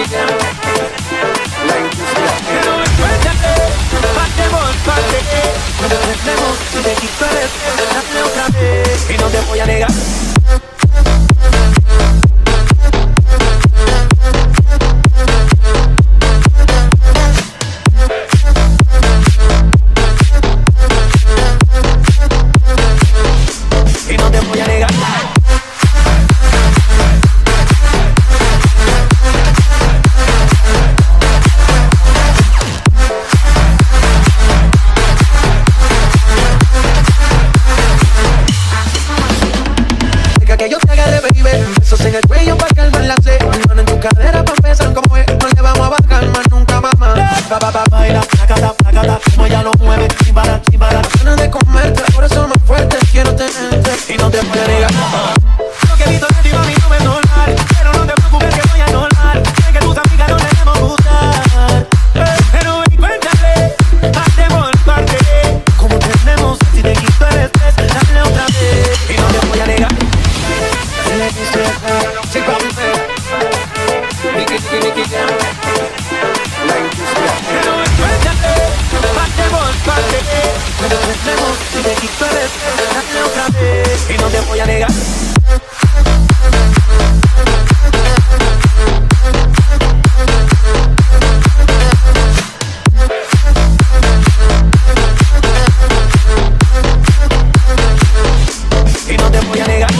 La industria. Pero encuéntrate, hacemos parte. Cuando tenemos y te quito el estrés, dale otra vez y no te voy a negar. Y no te voy a negar. Que yo te agarre, baby, besos en el cuello pa' calmar la sed. Mano en tu cadera pa' empezar como es. No le vamos a bajar más nunca, mamá. Baila, placata, como ella lo mueve, sin parar. Ganas de comerte, corazón más fuerte, quiero tenerte Y no te voy a negar. Lo que he visto de ti, mami, no es normal. Pero no te preocupes que voy a normal. Sé que tus amigas no debemos gustar. Pero encuéntrate, hacemos parte. Como tenemos, si te quito el estrés, dale otra vez. Y no te voy a negar. Sí, papi, Niki, la industria. Pero encuéntrate, hacemos parte. Cuando tenemos, si te quito el estrés, dale otra vez. Y no te voy a negar. Y no te voy a negar.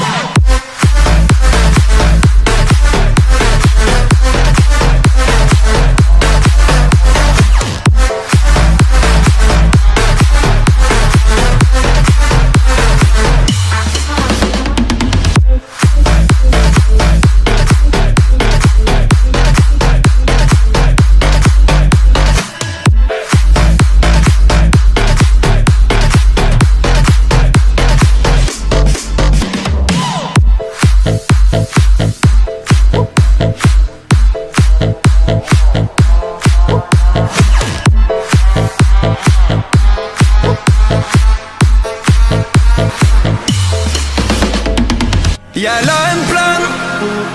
Jeg la en plan,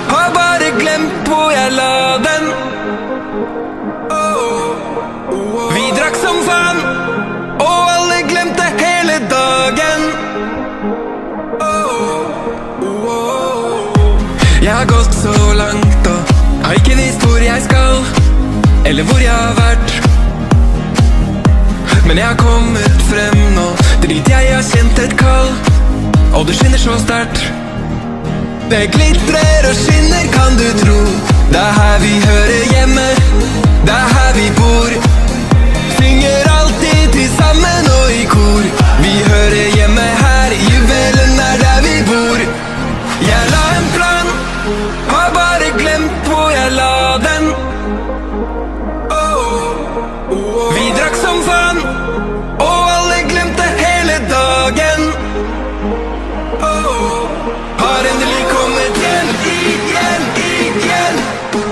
har bare glemt hvor jeg la den. Vi drakk som faen, og alle glemte hele dagen. Jeg har gått så langt og har ikke visst hvor jeg skal, eller hvor jeg har vært. Men jeg har kommet frem nå, drit jeg har kjent et kall, og det skinner så sterkt. Det glitrer og skinner, kan du tro. Det er her vi hører hjemme, det er her vi bor. Synger alltid til sammen og i kor. Vi hører hjemme her, juvelen er der vi bor. Jeg la en plan, har bare glemt hvor jeg la den. Vi drakk som faen, og alle glemte hele dagen. Har endelig kommet igjen,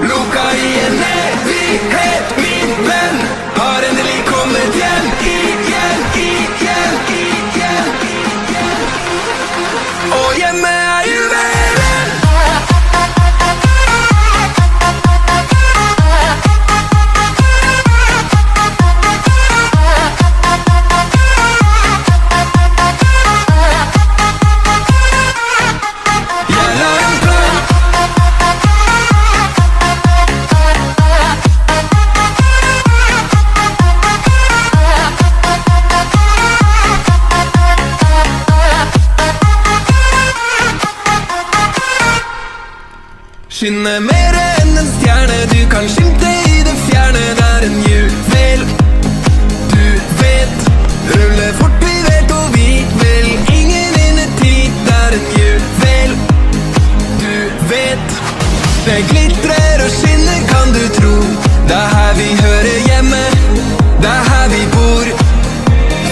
lukka i en evighet, min venn. Har endelig kommet igjen, og hjemme er juvelen. Skinner mer enn en stjerne, du kan skimte i det fjerne. Det er en juvel, du vet. Ruller fort, vi vet, og vi vil ingen innetid. Det er en juvel, du vet. Det glitrer og skinner, kan du tro. Det er her vi hører hjemme, det er her vi bor.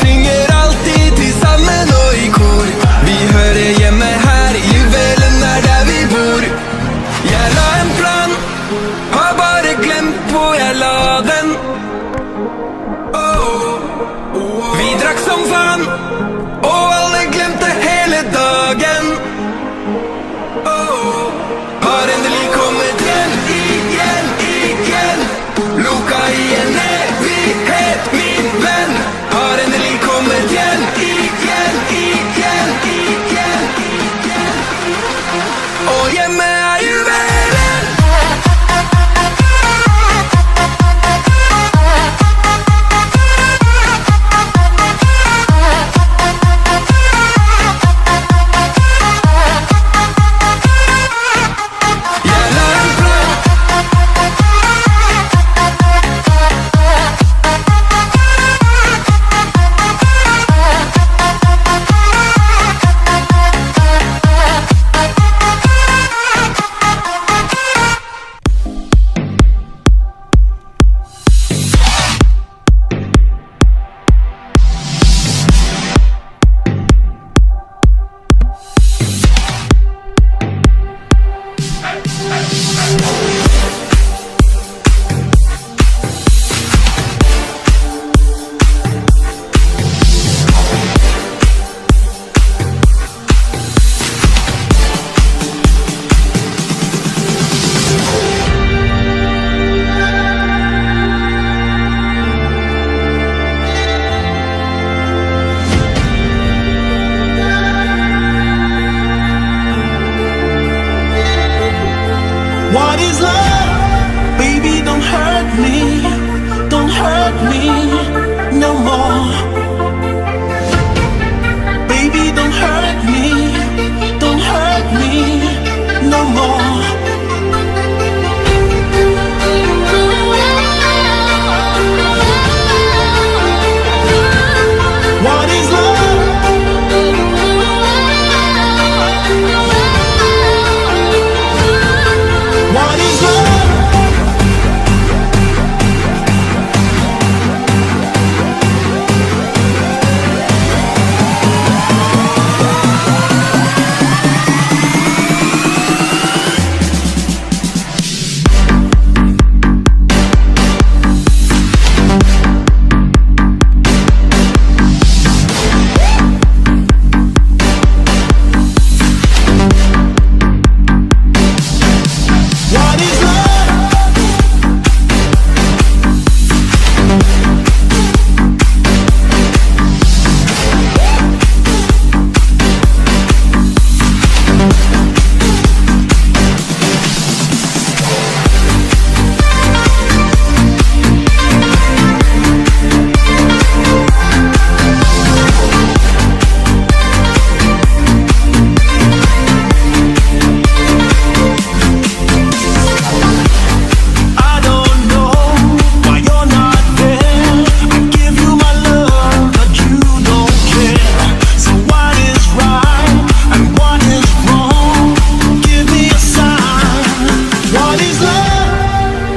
Synger alltid til sammen og i kor. Vi hører hjemme her, juvelen er der vi bor. Jeg la en plan, har bare glemt hvor jeg la den. Vi drakk som faen, og alle glemte hele dagen. Har endelig kommet igjen,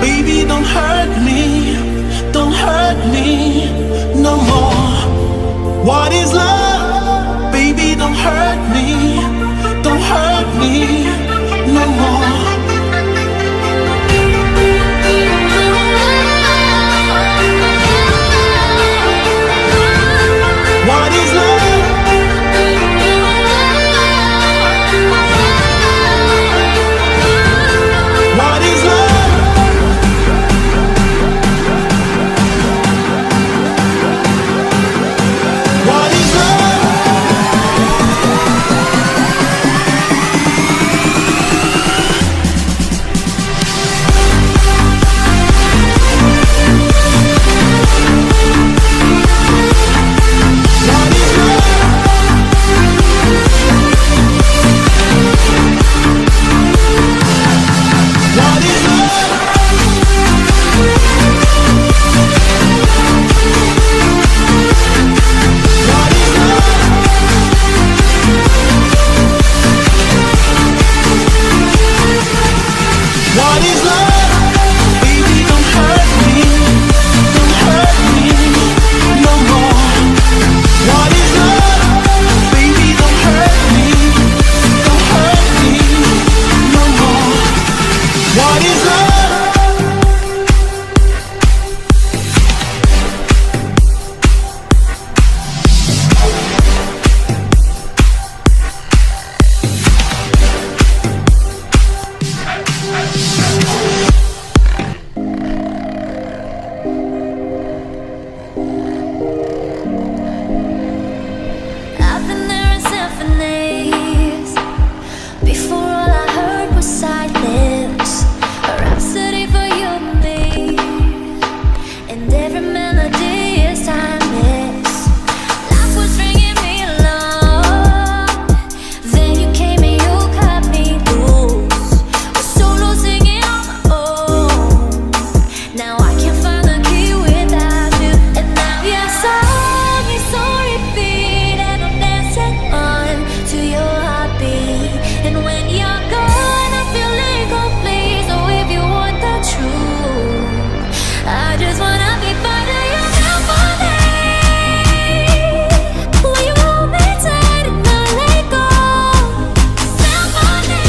Baby, don't hurt me no more. What is love? Baby, don't hurt me no more. What is love? What is love? What is love? What is love? Baby, don't hurt me no more. What is love? Baby, don't hurt me no more. What is love? I've been there in symphonies. Before all I heard was silence. A rhapsody for you and me. And every melody is timeless. Life was bringing me along. Then you came and you cut me loose. Was solo singing on my own. Now I can't find the key without you. And now you're sorry, sorry, beat. And I'm dancing on to your heartbeat. And when you're gone, I feel incomplete. So if you want the truth, I just wanna be part of your symphony. Will you hold me tight and not let go? Symphony,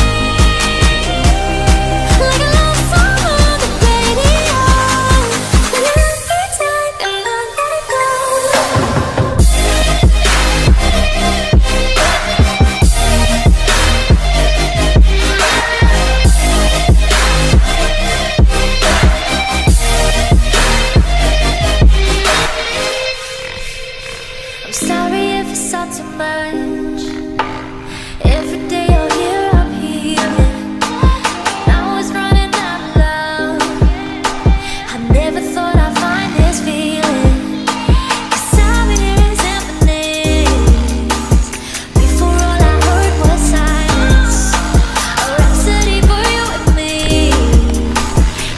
like a love song on the radio. Will you hold me tight and not let go? I'm sorry if it's all too much. Every day you're here, I'm healing. I was running out of love. I never thought I'd find this feeling. 'Cause I've been here in symphonies. Before all I heard was silence. A rhapsody for you and me.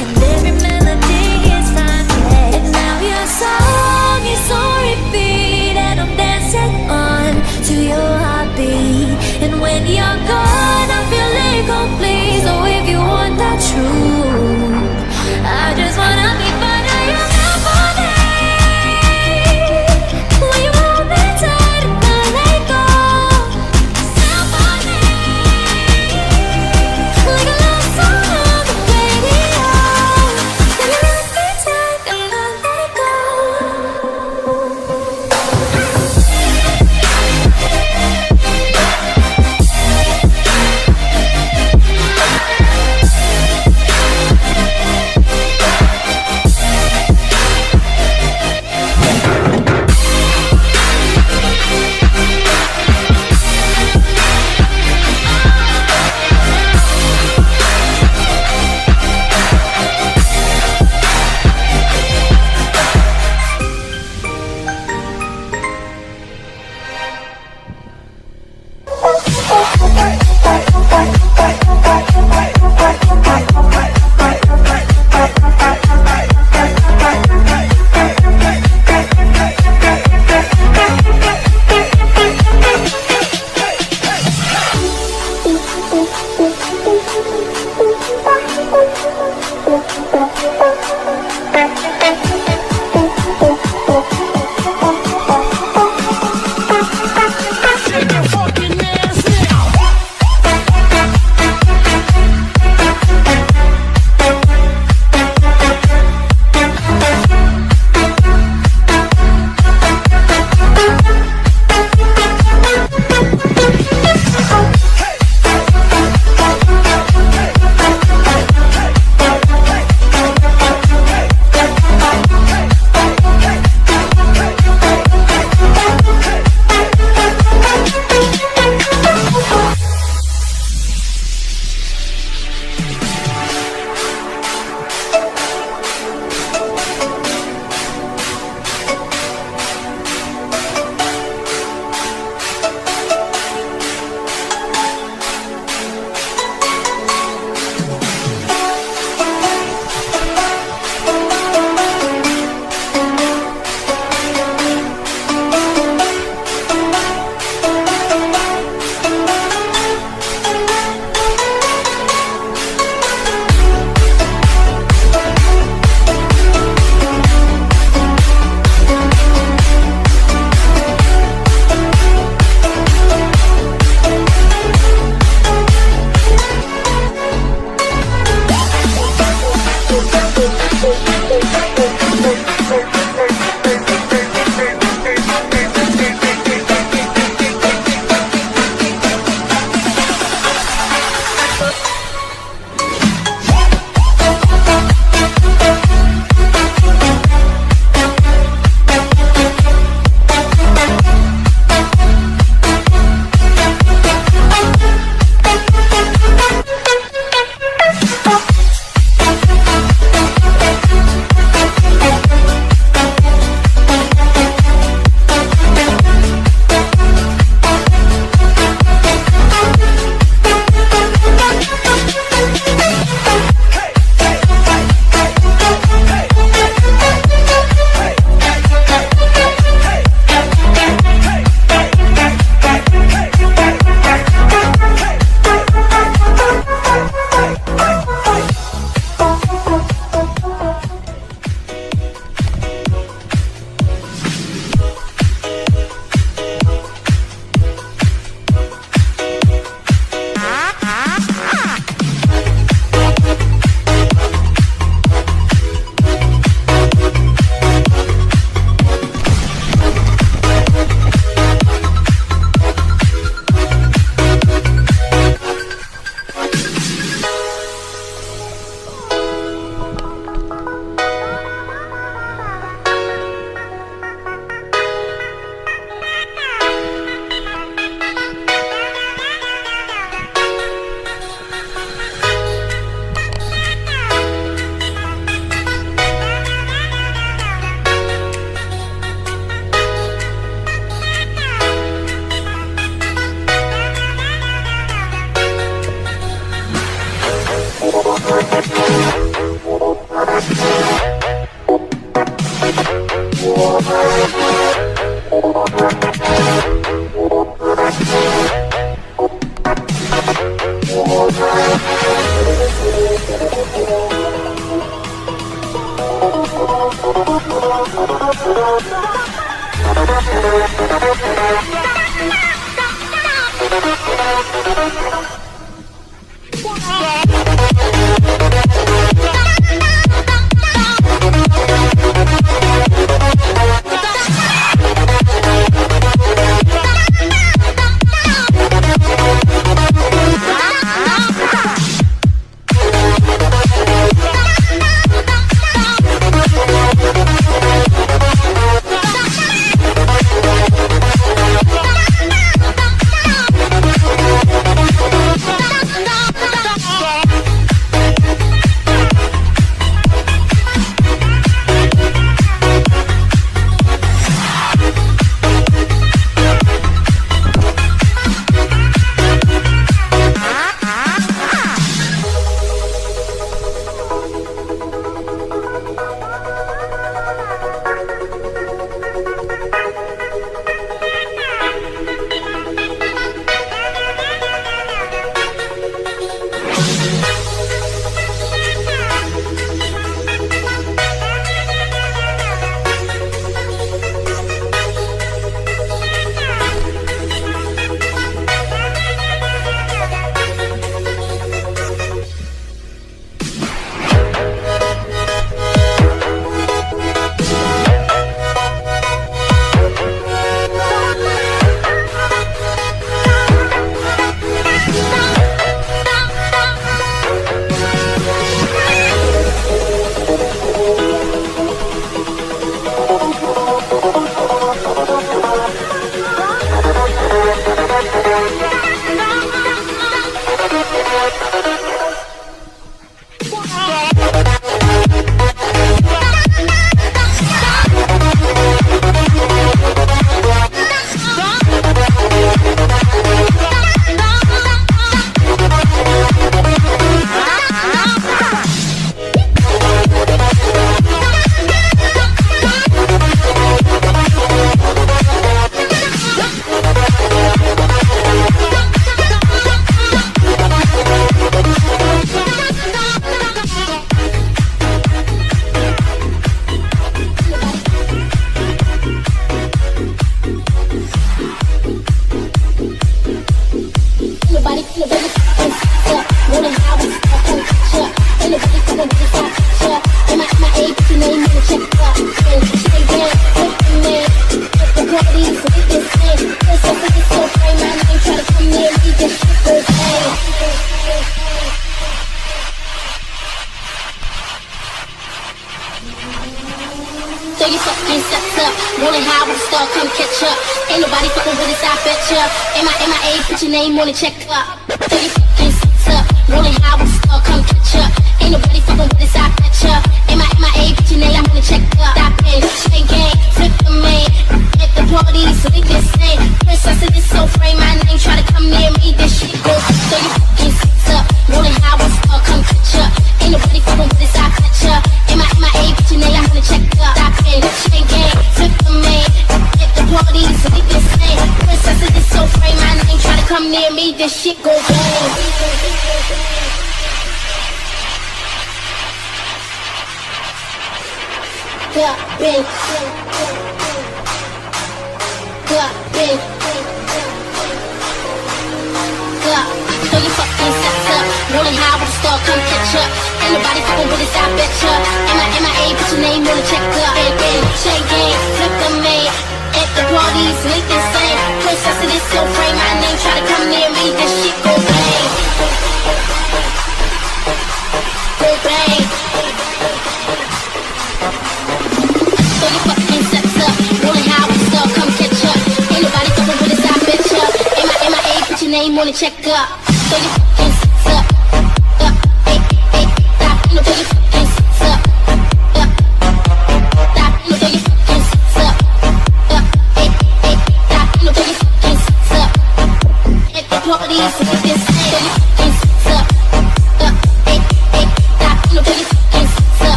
And every melody is timeless. And now your song is on repeat. And I'm dancing on to your heartbeat. And when you're gone, I feel incomplete. So if you want the truth, I just wanna be part of your symphony. Will you hold me tight and not let go? Symphony, like a love song on the radio. Will you hold me tight and not let go?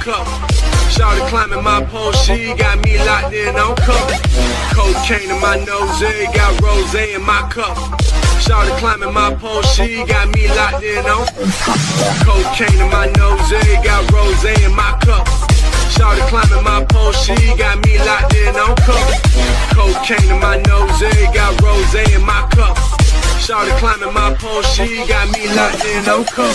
cup. Shawty climbing my pole, she got me locked in on cup. Cocaine in my nose, got rosé in my cup. Shawty climbing my pole, she got me locked in on. Cocaine in my nose, got rosé in my cup. Shawty climbing my pole, she got me locked in on cup. Cocaine in my nose, got rosé in my cup. Shawty climbing my pole, she got me locked in on cup.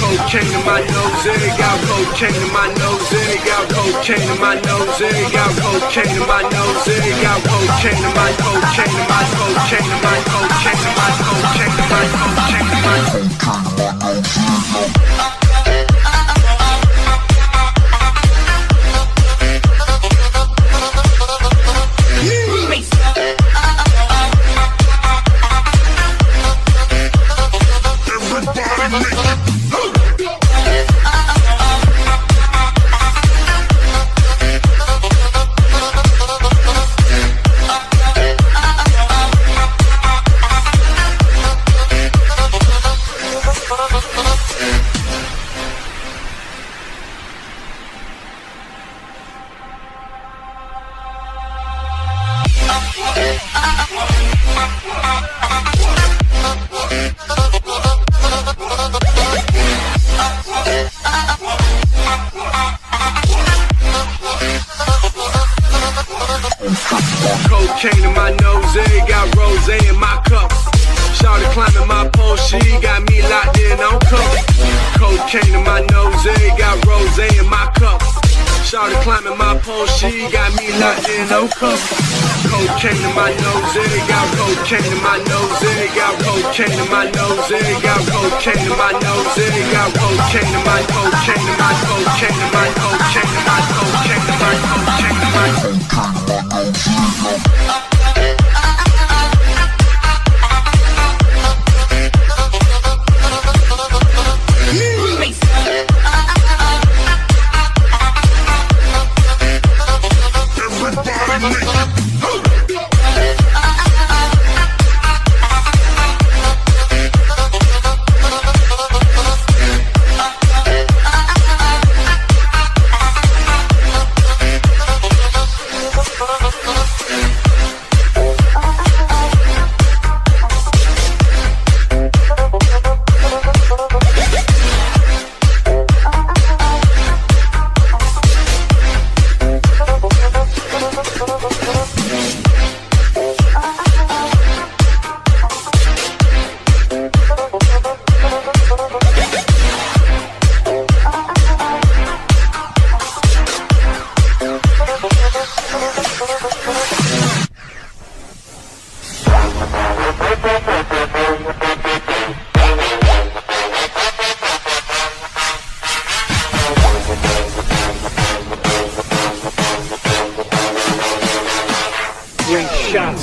Cocaine in my nose, got cocaine in my nose, got cocaine in my nose, got cocaine in my nose, got cocaine in my cocaine in my cocaine in my cocaine in my cocaine in my cocaine in my Cocaine in my nose, got rosé in my cup. Shawty climbing my pole, she got me locked in on cup. Cocaine in my nose, got rosé in my cup. Shawty climbing my pole, she got me locked in on cup. Cocaine in my nose, got cocaine in my nose, got cocaine in my nose, got cocaine in my nose, got cocaine in my cocaine in my cocaine in my cocaine in my cocaine in my cocaine in my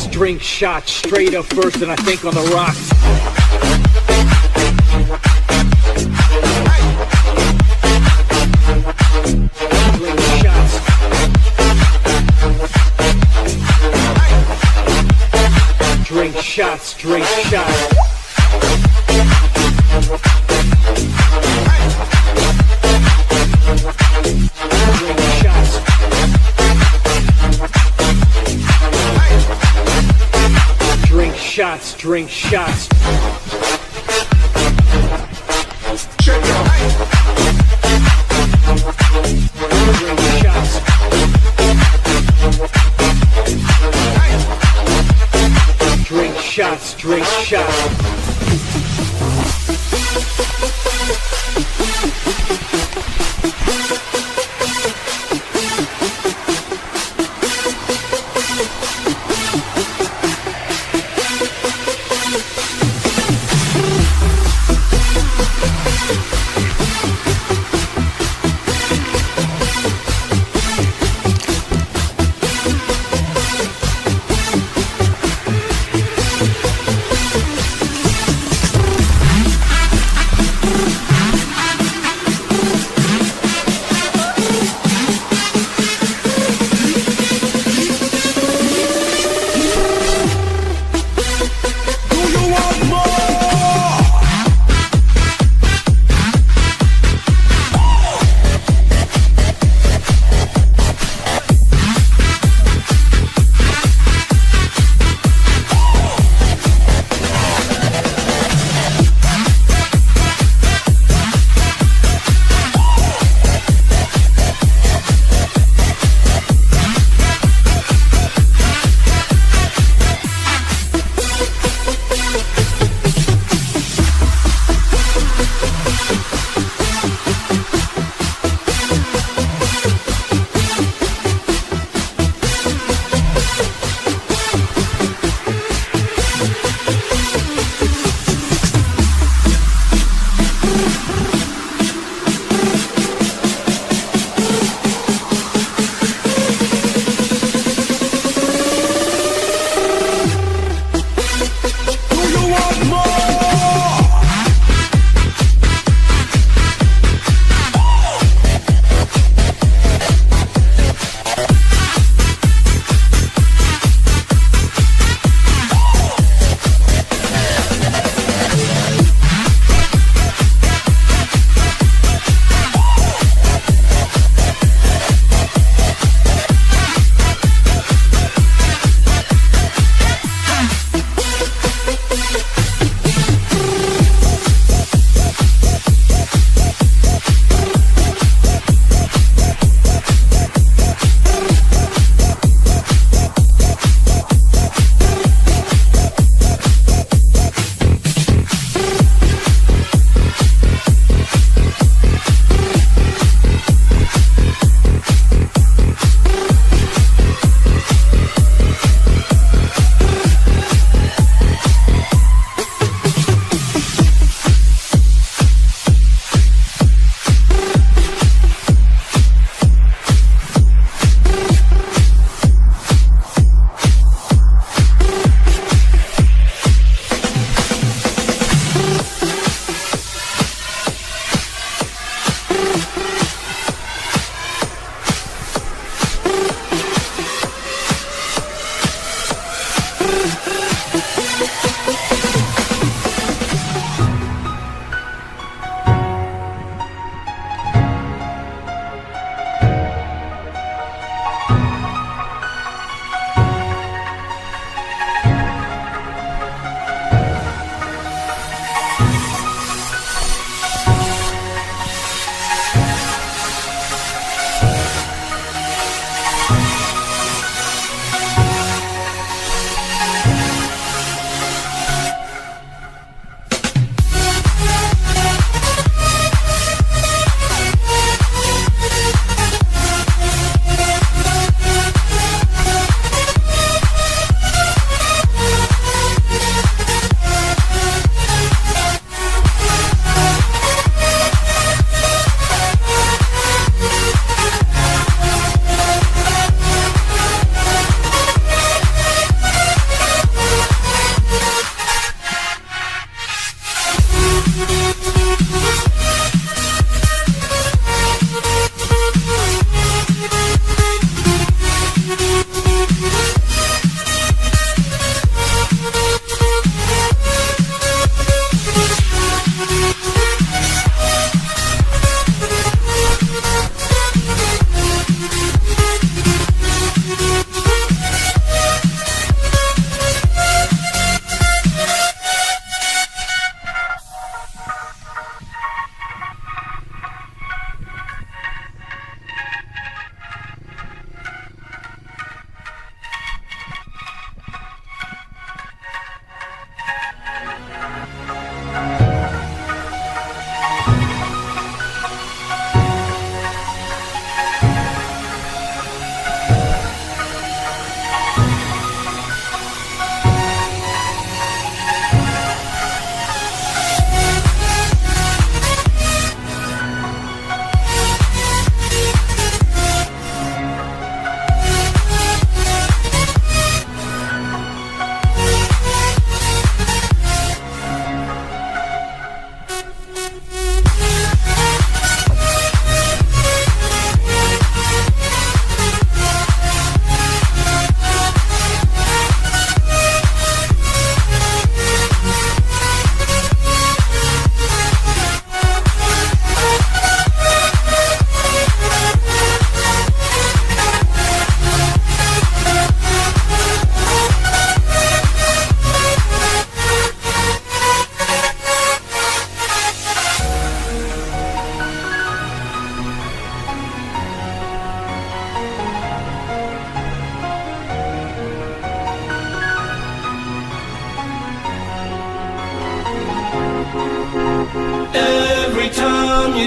Drink shots straight up first, and I think on the rocks. Drink shots. Drink shots, drink shots. Drink shots. Drink shots, drink shots. Drink shots. Drink shots, drink shots.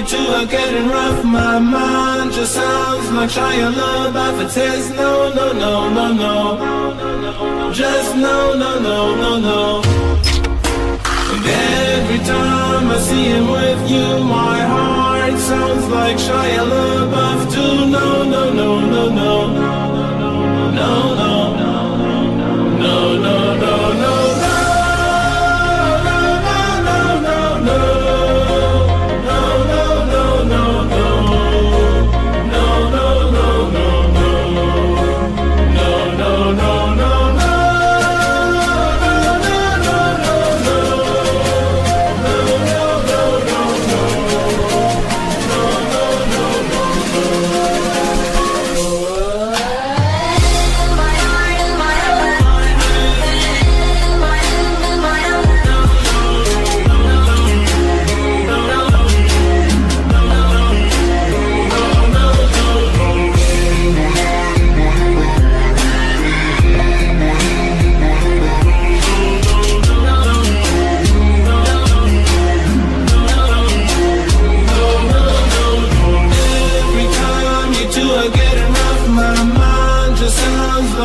you two are getting rough. My mind just sounds like Shia LaBeouf. It says no, no, no, no, no. Just no, no, no, no, no. And every time I see him with you, my heart sounds like Shia LaBeouf too. No, no, no, no, no. No, no, no, no, no, no, no.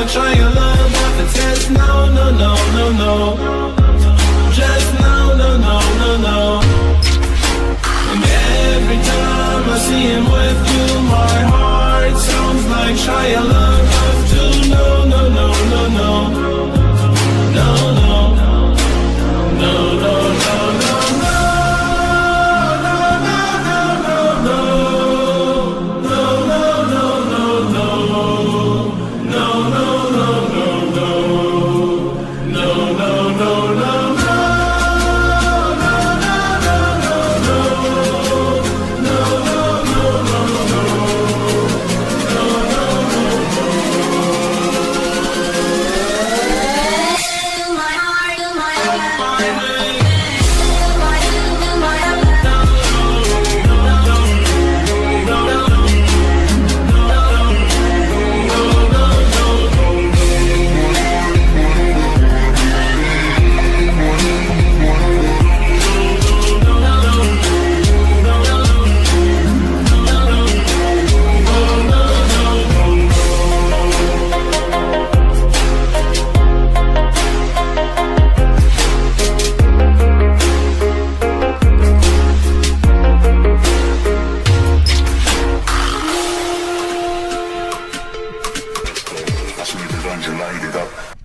Shia LaBeouf, it says no, no, no, no, no. Just no, no, no, no, no. And every time I see him with you, my heart sounds like Shia LaBeouf too. No, no, no, no, no. No, no, no, no, no, no. As we begun to light it up.